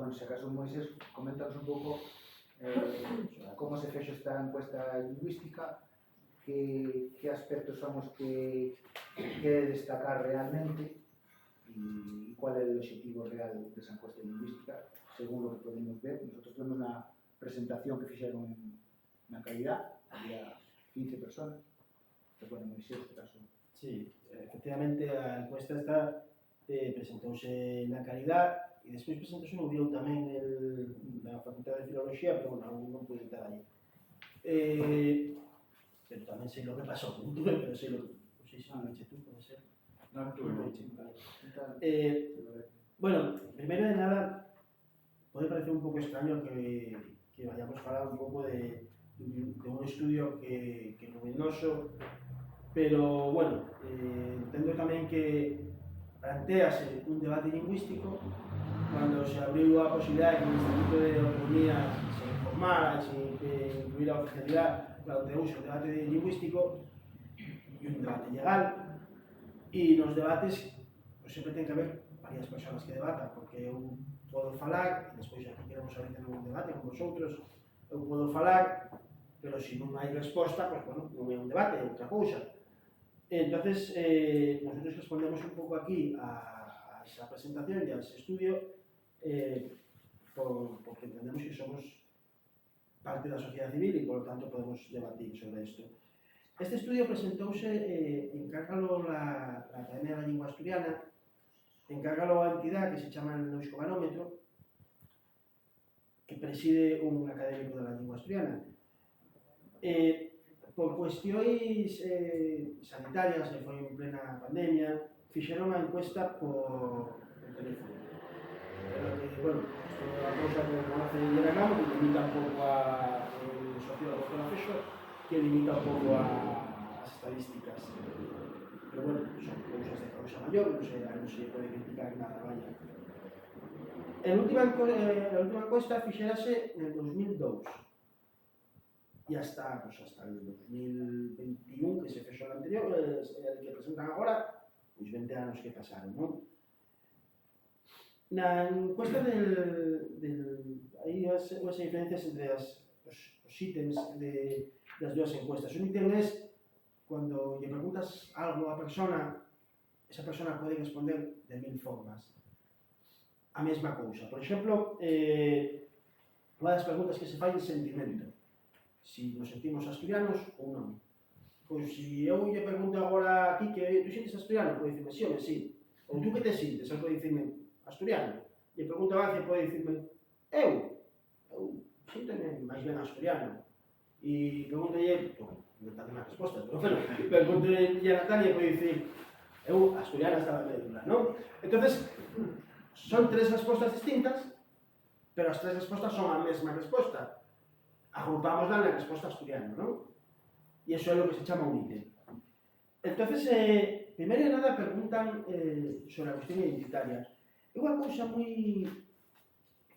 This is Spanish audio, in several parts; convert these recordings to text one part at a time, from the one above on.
bueno, se acaso Moisés, coméntanos un pouco como se fexo esta encuesta lingüística, que aspectos son os que quere destacar realmente e cuál é o objetivo real desa encuesta lingüística, según lo que podemos ver. Nosotros vemos na presentación que fixeron na calidad, había 15 personas, pero bueno, Moisés, este caso. Sí, efectivamente a encuesta esta presentouse na calidad e despois presentouse no UBIOU tamén na Facultade de Filoloxía, pero bueno, non pude estar aí. Pero tamén sei lo que pasou, non tuve, pero sei lo que... Non sei se non eche tú, pode ser. Non, tuve, non eche. Bueno, primeiro de nada, pode parecer un pouco extraño que vayamos a falar un pouco de un estudio que non é noso, pero, bueno, entendo tamén que plantease un debate lingüístico cando se abriu a posibilidade que o Instituto de Autonomía se informara, se incluíra a oficialidade, planteouse o debate lingüístico e un debate legal, e nos debates pues, sempre ten que haber varias persoas que debatan, porque eu podo falar, e despois aquí queremos saber tener un debate con vosotros, eu podo falar, pero se non hai resposta, pues, bueno, non é un debate, é outra cousa. Entonces, nosotros respondemos un pouco aquí a esa presentación e a ese estudio porque entendemos que somos parte da sociedade civil e, por lo tanto, podemos debatir sobre isto. Este estudio presentouse, encárgalo la Academia da Lingua Asturiana, encárgalo a entidade que se chama el Noiscobarómetro, que preside un académico da Lingua Asturiana. Por cuestións sanitarias, que foi en plena pandemia, fixeron a encuesta por teléfono. Pero que, bueno, isto é unha cousa que conoce Yeragamo, que limita un pouco o sociólogo que la fexo, que limita un pouco as estadísticas. Pero, bueno, son cousas de causa maior, non se pode criticar nada, vaya. A última encuesta fixerase en el 2002. E hasta el 2021, que se fexo o anterior, el que presentan agora, os 20 anos que pasaron, non? Na encuesta hai as diferencias entre os ítems das dúas encuestas. Un ítem é cando lle preguntas algo a persona, esa persona pode responder de 1000 formas a mesma cousa. Por exemplo, unha das preguntas que se fai é sentimento. Si nos sentimos asturianos ou non. Pois se eu lle pregunto agora a ti que tú xentes asturiano, pode dicirme sí ou sí. Ou tú que te sintes, ele pode dicirme asturiano. E pregunto a Vance, pode dicirme eu síntome máis ben asturiano. E pregúntolle, inventando unha resposta, pero bueno, pregúntolle a Natalia, pode dicir eu asturiana estaba médula, non? Entonces, son tres respostas distintas, pero as tres respostas son a mesma resposta. Agrupámosla na resposta asturiana, non? E iso é o que se chama un ítem. Entonces, primeiro de nada preguntan sobre a cuestión identitaria. É unha cousa moi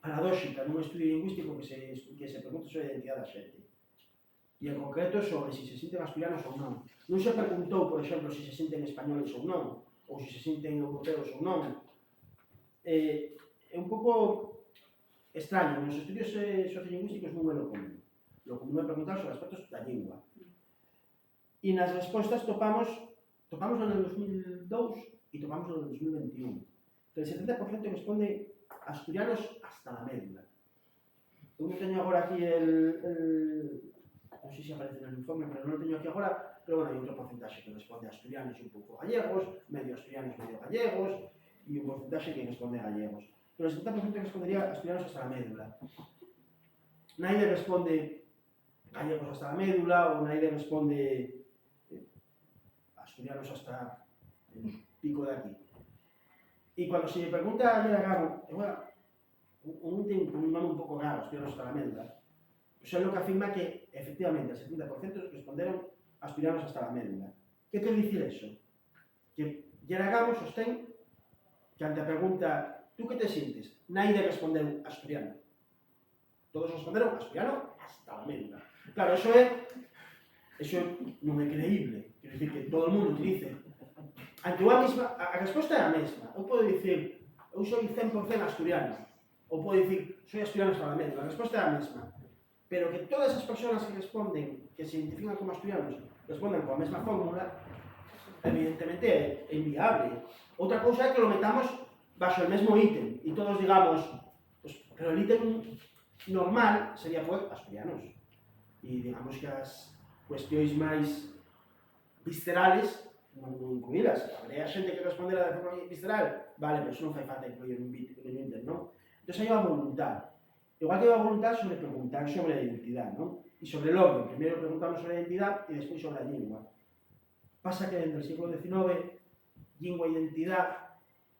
paradóxica nun estudio lingüístico que se pregunta sobre a identidade da xente. E en concreto sobre se se sinten asturianos ou non. Non se preguntou, por exemplo, se se sinten españoles ou non, ou se se sinten europeos ou non. É un pouco extraño, nos estudios sociolingüísticos non é lo común. Lo común é preguntar sobre aspectos da lingua. E nas respostas topamos no 2002 e topamos no 2021. Que el 70% responde asturianos hasta la médula. Eu non teño agora aquí non sei se aparece no informe, pero non o teño aquí agora, pero bueno, hai outro porcentaxe que responde asturianos e un pouco gallegos, medio asturianos, medio gallegos, e un porcentaxe que responde gallegos. Pero el 70% respondería asturianos hasta la médula. Naide responde gallegos hasta la médula, ou naide responde asturianos hasta el pico de aquí. E cando se me pregunta a Yeragamo, un nome un pouco raro, asturianos hasta la médula, pois é o que afirma que, efectivamente, el 70% responderon asturianos hasta la médula. Que quer dicir eso? Que Yeragamo sostén que ante a pregunta tú que te sientes, naide respondeu asturiano. Todos responderon asturiano hasta la médula. Claro, eso non é creíble. Quer dicir que todo o mundo utilice. Ante a resposta é a mesma. Eu podo dicir, eu sou 100% asturiano. ou pode dicir, soy asturiano solamente, a resposta é a mesma. Pero que todas as persoas que responden, que se identifican como asturianos, responden coa mesma fórmula, evidentemente é inviable. Outra cousa é que lo metamos baixo o mesmo ítem e todos digamos, pues, pero el ítem normal sería pues asturianos. E digamos que as cuestións máis viscerales non incluílas. Habría xente que respondera de forma visceral, vale, pero eso non fai falta incluir un ítem, non? Entón hai unha voluntad. Igual que hai unha voluntad sobre preguntar sobre a identidade, non? E sobre el orden. Primeiro preguntamos sobre a identidade e despois sobre a lingua. Pasa que dentro do siglo XIX, lingua e identidade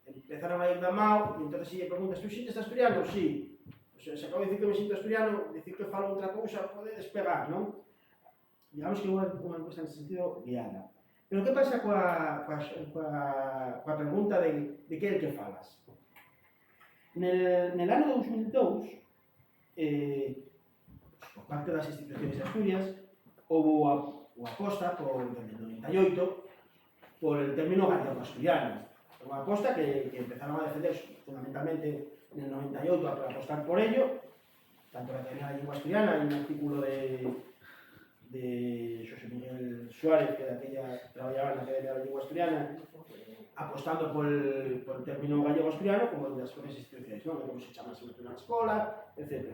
empezaron a ir da mao, e entón se lle preguntas, tú xintes asturiano? Sí. Se acabo de dicir que me sinto asturiano, dicir que falo outra cousa pode despegar, non? Digamos que é unha encuesta nesse sentido guiada. Pero que pasa coa pregunta de que é el que falas? Nel ano 2002, por parte das institucións de Asturias, houve a aposta por, en el 98 por el término gallego-asturiano. Unha aposta que empezaron a defender fundamentalmente en el 98 a apostar por ello, tanto la Academia de la Lengua Asturiana, hay un artículo de José Miguel Suárez, que de aquella trabajaba en la Academia de la Lengua Asturiana, apostando por el término gallego-asturiano como de las propias instituciones, ¿no? Cómo se llama en la escuela, etc.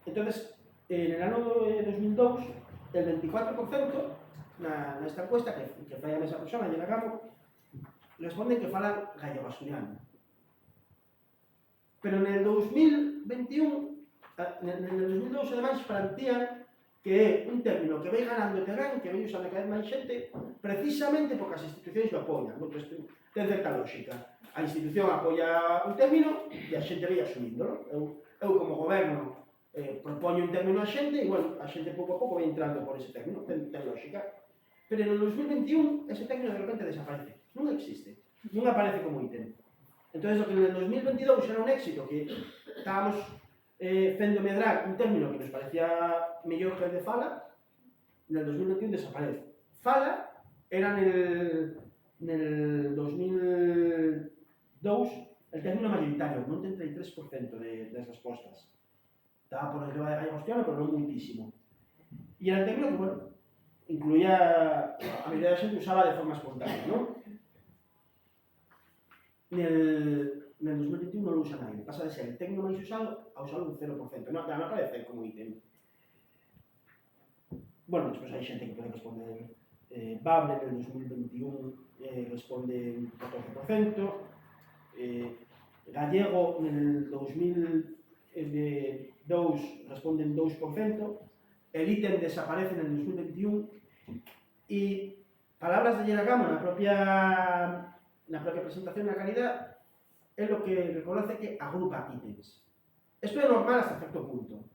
Entonces, en el año 2002, el 24% en esta encuesta que falla esa persona, Yera Gamo, responden que falan gallego-asturiano. Pero en el 2021, en el 2002, además, plantean que é un término que vai ganando terreno, que vai usando cada vez máis xente, precisamente porque as institucións lo apoian. Entón, ten certa lógica. A institución apoia un término e a xente vai asumíndolo. Eu como goberno, propoño un término a xente e, bueno, a xente pouco a pouco vai entrando por ese término, ten lógica. Pero en el 2021, ese término de repente desaparece. Non existe. Non aparece como ítem. Entón, o que en el 2022 era un éxito, que estábamos fendo medrar un término que nos parecía mellor que el de fala, en el 2021 desaparece. Fala era en el 2002 el término mayoritario, un 33% de respostas. Estaba por arriba de gallego-asturiano, pero non muitísimo. E era el término que, bueno, incluía, a maioría da xente usaba de forma espontánea, non? En el 2021 non lo usa nadie, pasa de ser el término máis usado a usarlo un 0%, non aparece como ítem. Bueno, despois hai xente que pode responder Bable en el 2021 responde un 14%, Gallego en el 2002 responde un 2%, el ítem desaparece en el 2021 e palabras de Yera Gamo na propia presentación na calidad é lo que reconoce que agrupa ítems. Esto é normal hasta cierto punto.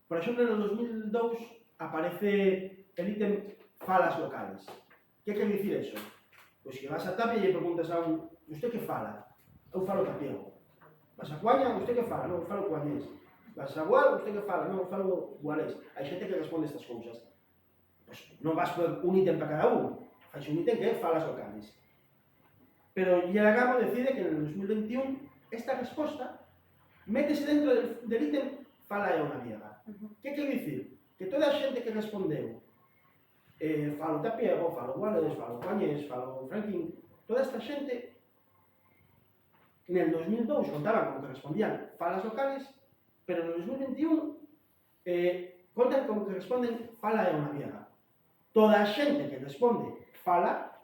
Por exemplo, en el 2002 aparece el ítem falas locales. Que quer dicir eso? Pois que vas a Tapia e lle preguntas a un, usted que fala? Eu falo tapiego. Vas a Coaña, usted que fala? Non, eu falo coañés. Vas a Gual, usted que fala? Non, eu falo gualés. Hai xente que responde estas cousas. Pois non vas por un ítem para cada un. Fais un ítem que é falas locales. Pero Yera Gamo decide que en el 2021 esta resposta métese dentro del ítem fala é unha viega. Que quer dicir? Que toda a xente que respondeu falo tapiego, falo gualés, falo coañés, falo franquín, toda esta xente en el 2002 contaban como que respondían falas locales, pero en el 2021 contan como que responden fala é unha viega. Toda a xente que responde fala,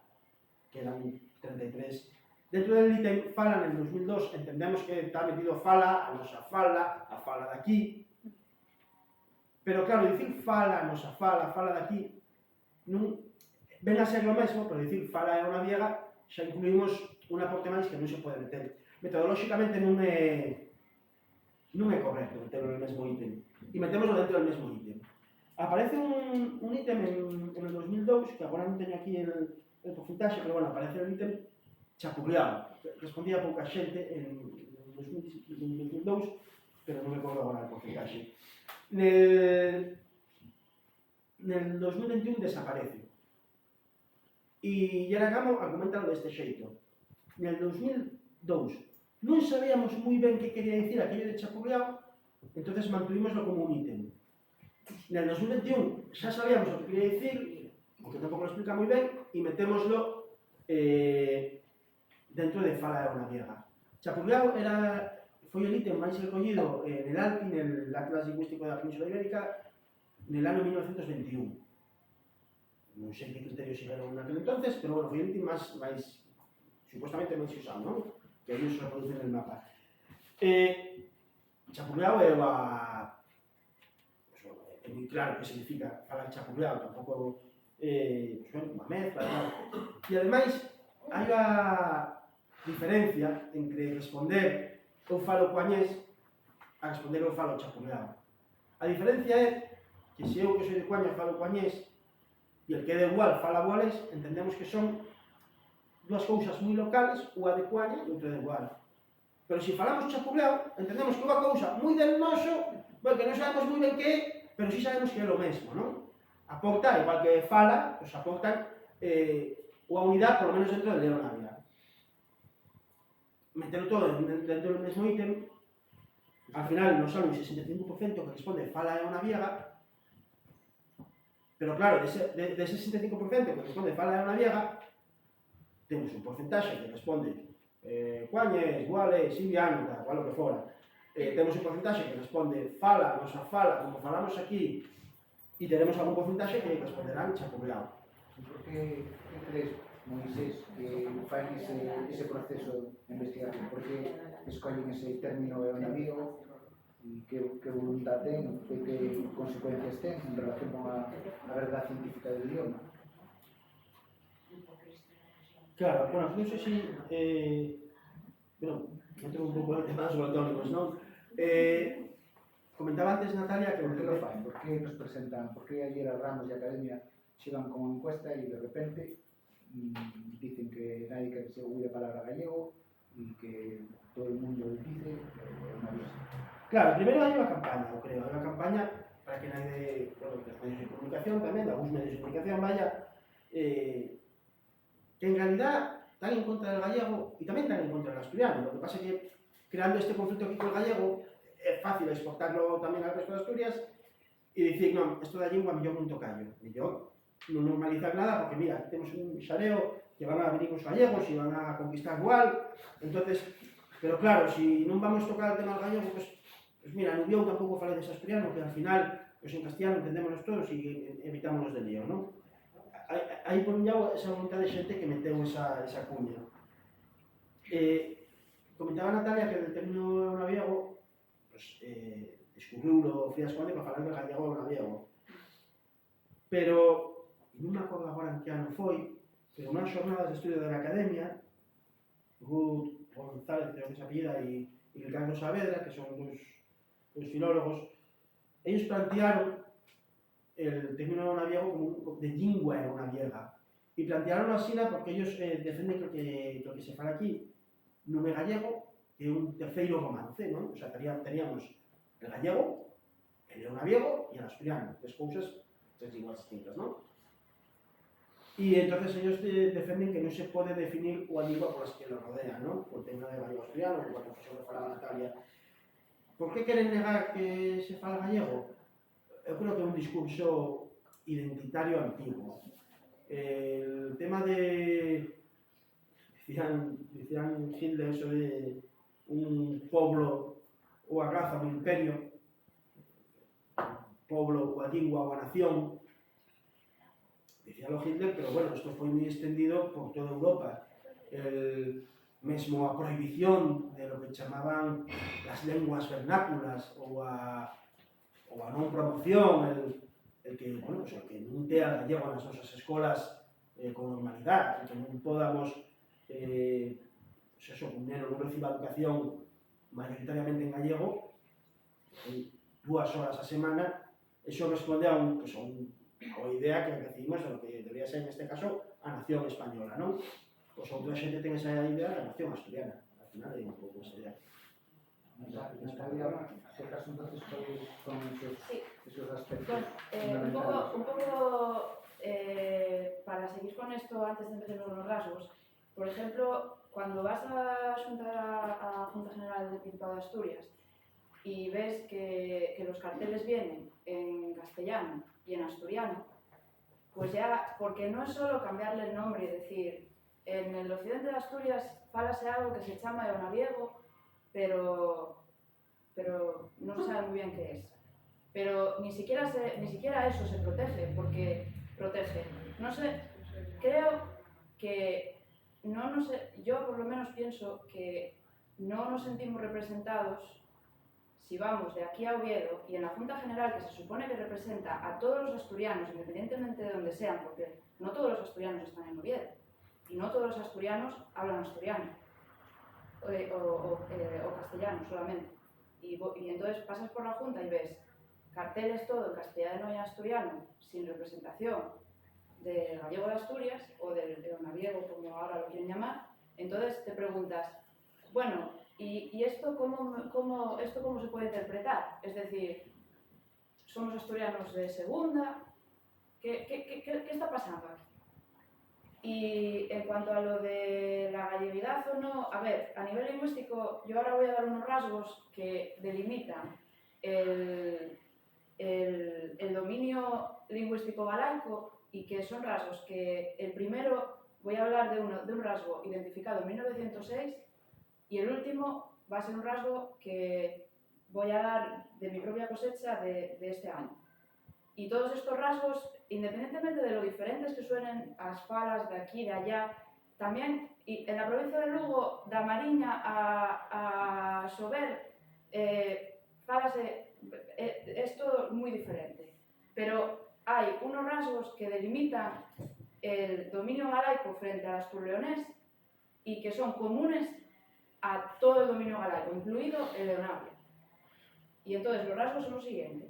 que eran 33. Dentro del ítem fala en el 2002 entendemos que está metido fala, a nosa fala, a fala de aquí. Pero claro, dicir fala, a nosa fala, a fala de aquí, non ven a ser lo mesmo, pero dicir fala é unha viega, xa incluímos un aporte máis que non se pode meter. Metodolóxicamente non é correcto meterlo en el mesmo ítem. E metémoslo dentro del mesmo ítem. Aparece un ítem en el 2002, que agora non teño aquí el porcentaxe, pero bueno, aparece el ítem chapurreado. Respondía a pouca xente en 2002, pero non me acordo agora el porcentaxe. Nel 2021 desaparece. E Yera Gamo argumenta deste xeito. Nel 2002 non sabíamos moi ben que quería dicir aquello de chapurreado, entonces mantuvimoslo como un ítem. En el 2021 xa sabíamos o que quería dicir, porque tampouco lo explica moi ben, e metémoslo dentro de Fala é unha viega. Chapurreado foi o ítem máis recollido en el ALPI, en el Atlas Lingüístico da Península Ibérica, en el ano 1921. Non sei que criterios sigueron naquele entonces, pero bueno, foi o ítem máis supuestamente máis usado, non? Que aí se reproduce en el mapa. Chapurreado é moi claro que significa falar chapurreado, tampouco unha mezcla, claro. E ademais, hai a diferencia entre responder eu falo coañés a responder eu falo chapurreado. A diferencia é que se eu que soy de Coaña falo coañés e el que é de Gual fala gualés, entendemos que son dúas cousas moi locales, unha de Coaña e outra de Gual. Pero se falamos chapurreado, entendemos que unha cousa moi del noso, bueno, que non sabemos moi ben que é, pero si sabemos que é o mesmo, non? Aporta, igual que fala, pues aportan unha unidade, por lo menos dentro de Leonavia. Meterlo todo dentro do mesmo ítem, al final nos sale un 65% que responde fala é unha viega, pero claro, dese 65% que responde fala é unha viega, temos un porcentaxe que responde Coañés, Guales, Silviano, igual o que fora. Temos un porcentaxe que responde fala, nosa fala, como falamos aquí, e teremos algún porcentaxe que responderán chapurreado. Por que crees, Moisés, que fan ese proceso de investigación? Por que escollen ese término e o navío? Que voluntad ten, que consecuencias ten en relación con a verdade científica do idioma? Claro, bueno, non sei se... entro un pouco en tema dos autónomos, non? Comentaba antes, Natalia, que... Por que lo fan? Por que nos presentan? Por que ayer a Ramos de Academia chegan con unha encuesta e de repente dicen que nadie quere se ouvir a palabra gallego e que todo o mundo dice unha vista? Claro, primeiro hai unha campaña, eu creo, hai unha campaña para que nadie, bueno, dos medios de comunicación tamén, de algúns medios de comunicación, vaya, que en realidad están en contra del gallego e tamén están en contra del asturiano. Lo que pasa é que creando este conflicto aquí con el gallego é fácil exportarlo tamén al resto de Asturias e dicir, non, isto da lingua mellor non tocarlo, mellor non normalizar nada porque mira, temos un xareo que van a venir os gallegos e van a conquistar igual, entonces, pero claro, si non vamos tocar el tema del gallego, pues mira, no guión tampouco falei de asturiano, que al final, pues en castellano entendémonos todos e evitámonos de lío, non? Aí por un lado esa voluntad de xente que meteu esa cuña. Comentaba Natalia que el término eunavievo pues, descubriulo Frías Conde para falar de gallego eunavievo. Pero, non me acordo agora en que ano foi, pero unhas xornadas de estudio da Academia, Ruth González, creo que se apellida, e Ricardo Saavedra, que son dos filólogos, ellos plantearon el término eunavievo como de lingua eunaviega. E plantearon así porque ellos defenden que lo que se fala aquí non é gallego, que é un terceiro romance, non? O sea, teníamos el gallego, el eunaviego e el asturiano, tres cousas, tres linguas distintas, non? E entonces ellos defenden que non se pode definir unha lingua por as que lo rodean, non? O tema de gallego asturiano, o profesor que fala Natalia. Por que queren negar que se fala gallego? Eu creo que é un discurso identitario antiguo. El tema de... Decían Hitler eso de un pueblo ou a raza, un imperio, pueblo, ou a lingua, ou a nación. Decíalo Hitler, pero bueno, esto foi moi extendido por toda Europa. Mesmo a prohibición de lo que chamaban las lenguas vernáculas ou a non promoción, el que, bueno, pues el que non tea gallego nas nosas escolas con normalidade, el que non podamos pues eso, un neno non reciba educación mayoritariamente en gallego 2 horas a semana, eso responde a unha idea que recibimos de lo que debería ser en este caso a nación española, non? Pois outra xente ten esa idea da nación asturiana, al final é un pouco esa idea. Natalia, se caso entonces con esos aspectos un poco para seguir con esto antes de empezar con los rasgos, por ejemplo, cuando vas a Junta General del Principado de Asturias y ves que los carteles vienen en castellano y en asturiano, pues ya, porque no es solo cambiarle el nombre y decir, en el occidente de Asturias fálase algo que se llama Eonaviego, pero no se sabe muy bien qué es. Pero ni siquiera eso se protege, porque protege. No sé, creo que yo por lo menos pienso que no nos sentimos representados si vamos de aquí a Oviedo y en la Junta General, que se supone que representa a todos los asturianos, independientemente de donde sean, porque no todos los asturianos están en Oviedo, y no todos los asturianos hablan asturiano, o castellano solamente. Y entonces pasas por la Junta y ves carteles todo en castellano y asturiano, sin representación del gallego de Asturias, o del eonaviego, como ahora lo quieren llamar. Entonces te preguntas, bueno, ¿y esto cómo se puede interpretar? Es decir, ¿somos asturianos de segunda? ¿Qué está pasando aquí? Y en cuanto a lo de la galleguidad o no, a ver, a nivel lingüístico, yo ahora voy a dar unos rasgos que delimitan el dominio lingüístico galaico, y que son rasgos que el primero, voy a hablar de un rasgo identificado en 1906, y el último va a ser un rasgo que voy a dar de mi propia cosecha de este año. Y todos estos rasgos, independientemente de lo diferentes que suenen as falas de aquí y de allá, también en la provincia de Lugo, da Mariña a Sober, falase, es todo muy diferente. Pero hay unos rasgos que delimitan el dominio galaico frente al asturleonés y que son comunes a todo el dominio galaico, incluido el leonabio. Y entonces los rasgos son los siguientes.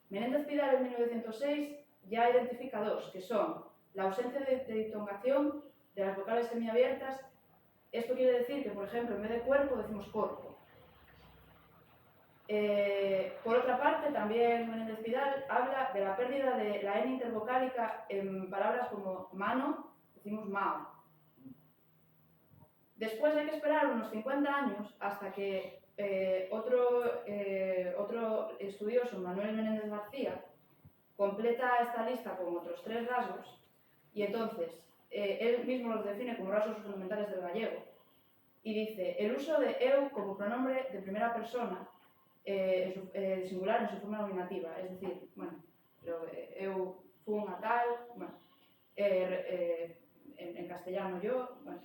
Menéndez Pidal en 1906 ya identifica dos, que son la ausencia de diptongación de las vocales semiabiertas. Esto quiere decir que, por ejemplo, en vez de cuerpo decimos corpo. Por otra parte, también Menéndez Pidal habla de la pérdida de la N intervocálica en palabras como mano, decimos mao. Después hay que esperar unos 50 años hasta que otro estudioso, Manuel Menéndez García, completa esta lista con otros 3 rasgos, y entonces él mismo los define como rasgos fundamentales del gallego, y dice el uso de eu como pronombre de primera persona singular en su forma nominativa, es decir, bueno, eu fun a tal, bueno, en castellano yo, bueno.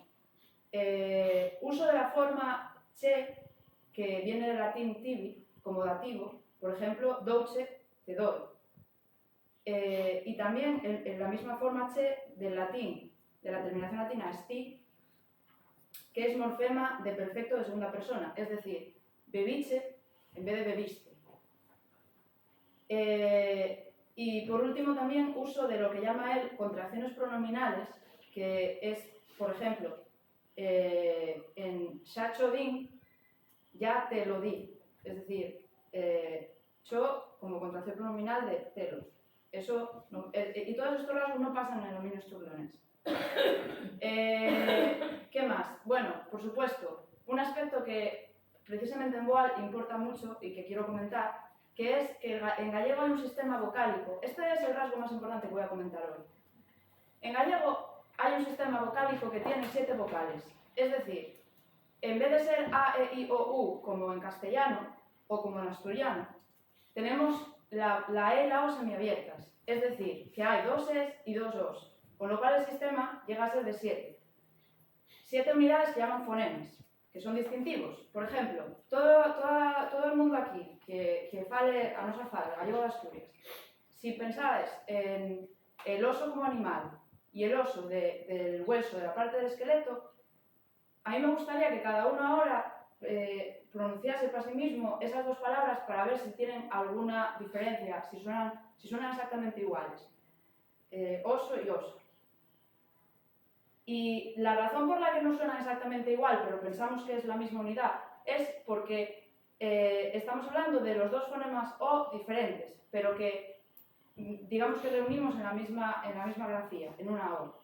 Uso de la forma che, que viene del latín tibi, como dativo, por ejemplo, douce, te doy. Y también en la misma forma che del latín, de la terminación latina esti, que es morfema de perfecto de segunda persona, es decir, bebiche en vez de bebiste. Y por último también uso de lo que llama él contracciones pronominales, que es, por ejemplo, en xa cho din, ya te lo di, es decir, cho como contracción pronominal de telo. Eso no, y todos estos rasgos no pasan en el dominio asturleonés. ¿Qué más? Bueno, por supuesto, un aspecto que precisamente en Boal importa mucho y que quiero comentar, que es que en gallego hay un sistema vocálico. Este es el rasgo más importante que voy a comentar hoy. En gallego hay un sistema vocálico que tiene 7 vocales, es decir, en vez de ser A, E, I, O, U, como en castellano o como en asturiano, tenemos la E y la O semiabiertas, es decir, que hay 2 Es y 2 Os, con lo cual el sistema llega a ser de 7. 7 unidades que llaman fonemas, que son distintivos. Por ejemplo, todo el mundo aquí que fale a nosa fala, gallego de Asturias, si pensáis en el oso como animal y el oso del hueso de la parte del esqueleto, a mí me gustaría que cada uno ahora pronunciase para sí mismo esas 2 palabras para ver si tienen alguna diferencia, si suenan exactamente iguales. Oso y oso. Y la razón por la que no suenan exactamente igual, pero pensamos que es la misma unidad, es porque estamos hablando de los 2 fonemas O diferentes, pero que digamos que reunimos en la misma grafía, en una O.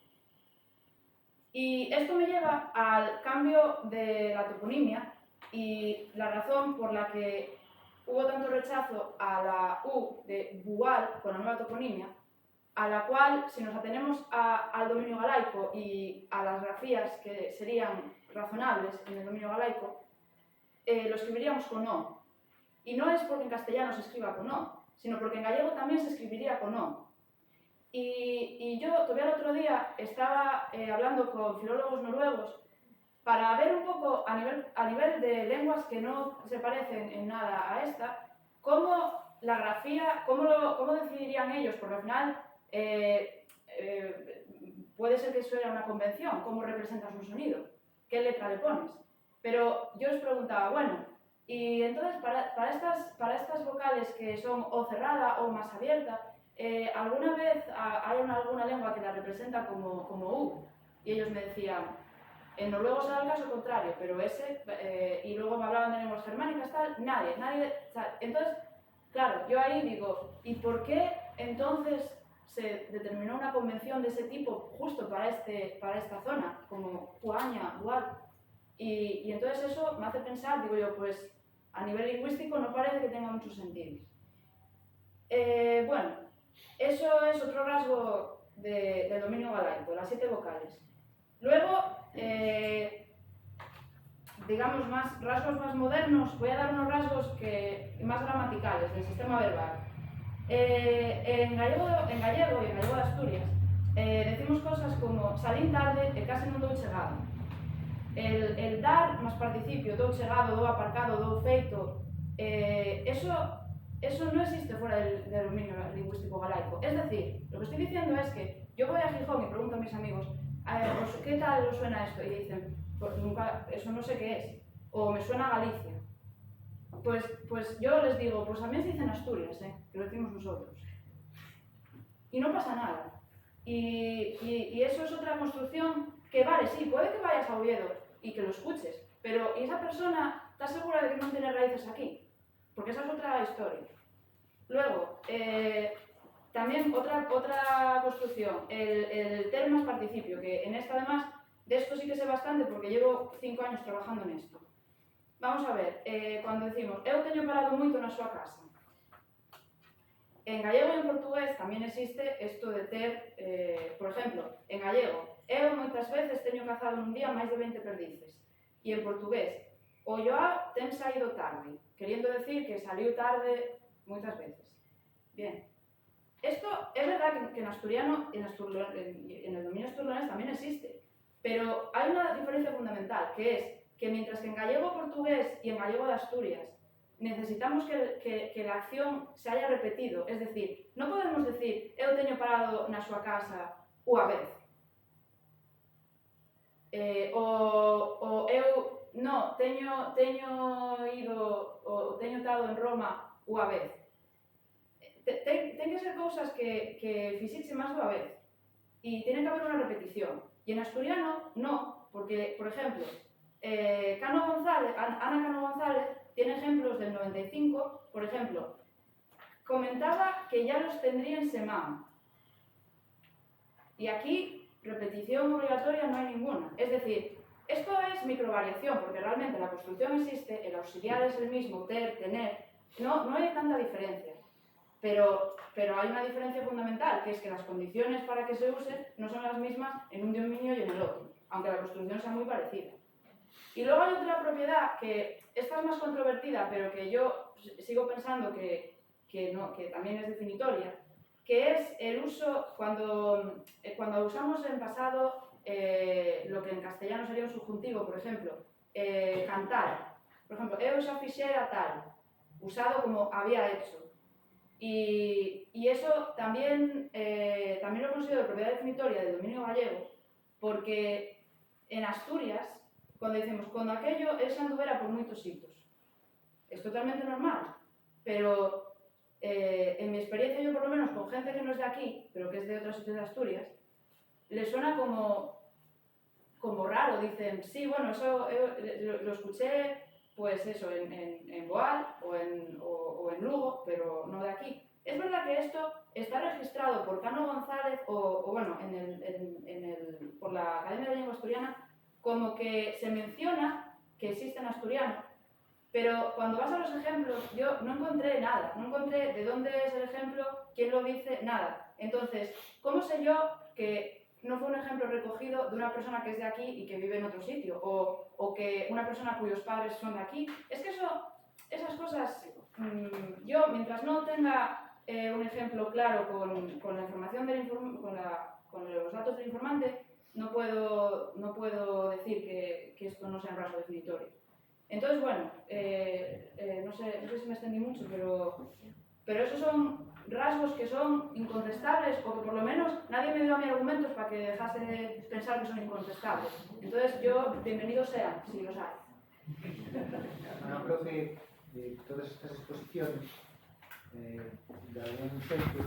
Y esto me lleva al cambio de la toponimia y la razón por la que hubo tanto rechazo a la U de Bual con la nueva toponimia, a la cual, si nos atenemos al dominio galaico y a las grafías que serían razonables en el dominio galaico, lo escribiríamos con O. Y no es porque en castellano se escriba con O, sino porque en gallego también se escribiría con O. Y yo todavía el otro día estaba hablando con filólogos noruegos para ver un poco a nivel de lenguas que no se parecen en nada a esta, cómo la grafía, cómo decidirían ellos, porque al final puede ser que eso era una convención, cómo representas un sonido, qué letra le pones. Pero yo os preguntaba, bueno, y entonces para estas vocales que son o cerrada o más abierta, ¿alguna vez hay alguna lengua que la representa como U? Y ellos me decían, en noruego será el caso contrario, pero y luego me hablaban de lenguas germánicas, tal, nadie, o sea, entonces, claro, yo ahí digo, ¿y por qué entonces se determinó una convención de ese tipo justo para esta zona, como Cuaña, Bual? Y entonces eso me hace pensar, digo yo, pues a nivel lingüístico no parece que tenga mucho sentido. Bueno, eso es otro rasgo del dominio galaico, las 7 vocales. Luego, digamos, rasgos más modernos, voy a dar unos rasgos más gramaticales del sistema verbal. En gallego y en gallego de Asturias decimos cosas como salín tarde e case non dou chegado. El dar más participio, dou chegado, dou aparcado, dou feito, eso no existe fuera del dominio lingüístico galaico. Es decir, lo que estoy diciendo es que yo voy a Gijón y pregunto a mis amigos, pues, ¿qué tal os suena esto? Y dicen, pues nunca, eso no sé qué es, o me suena a Galicia. Pues yo les digo, pues también se dice en Asturias, que lo decimos nosotros. Y no pasa nada. Y eso es otra construcción que vale, sí, puede que vayas a Oviedo y que lo escuches, pero ¿y esa persona está segura de que no tiene raíces aquí? Porque esa es otra historia. Luego, también otra construcción, el ter más participio, que en esta además, de esto sí que sé bastante porque llevo 5 años trabajando en esto. Vamos a ver, cuando decimos, eu teño parado moito na súa casa. En gallego e en portugués tamén existe isto de ter, por exemplo, en gallego, eu moitas veces teño cazado nun día máis de 20 perdices. E en portugués, o Joao ten saído tarde, queriendo decir que saliu tarde moitas veces. Bien, esto es verdad que en asturiano, en el dominio asturlenés también existe, pero hay una diferencia fundamental, que es que mientras que en gallego portugués y en gallego de Asturias necesitamos que la acción se haya repetido, es decir, no podemos decir eu teño parado na súa casa unha vez, o eu no, teño ido ou teño estado en Roma unha vez. Ten que ser cousas que fixiche máis dunha vez e tiene que haber unha repetición. E en asturiano, no, porque, por ejemplo, Ana Cano González tiene ejemplos del 95, por ejemplo, comentaba que ya los tendría en semana. Y aquí, repetición obligatoria no hay ninguna. Es decir, esto es microvariación, porque realmente la construcción existe, el auxiliar es el mismo, ter, tener, no hay tanta diferencia. Pero hay una diferencia fundamental, que es que las condiciones para que se use no son las mismas en un dominio y en el otro, aunque la construcción sea muy parecida. Y luego hay otra propiedad que esta es más controvertida, pero que yo sigo pensando que también es definitoria, que es el uso, cuando usamos en pasado lo que en castellano sería un subjuntivo, por ejemplo, cantar. Por ejemplo, eu xa fixera tal, usado como había hecho. Y eso también lo considero propiedad definitoria del dominio gallego, porque en Asturias, cuando decimos, cuando aquello él se anduvera por moitos sitios, es totalmente normal, pero en mi experiencia, yo por lo menos con gente que no es de aquí, pero que es de otros sitios de Asturias, le suena como raro, dicen, sí, bueno, eso lo escuché, pues eso, en Boal o en Lugo, pero no de aquí. Es verdad que esto está registrado por Cano González o bueno, por la Academia de Lengua Asturiana, como que se menciona que existe en asturiano, pero cuando vas a los ejemplos yo no encontré nada, no encontré de dónde es el ejemplo, quién lo dice, nada. Entonces, ¿cómo sé yo que no fue un ejemplo recogido de una persona que es de aquí y que vive en otro sitio? O que una persona cuyos padres son de aquí. Es que esas cosas, yo mientras no tenga un ejemplo claro con la información con los datos del informante, no puedo decir que esto no sea un rasgo definitorio. Entonces, bueno, no sé si me extendí mucho, pero esos son rasgos que son incontestables o que por lo menos nadie me dio a mí argumentos para que dejase de pensar que son incontestables. Entonces, bienvenidos sean, si los hay. Bueno, creo que todas estas exposiciones de algún xeito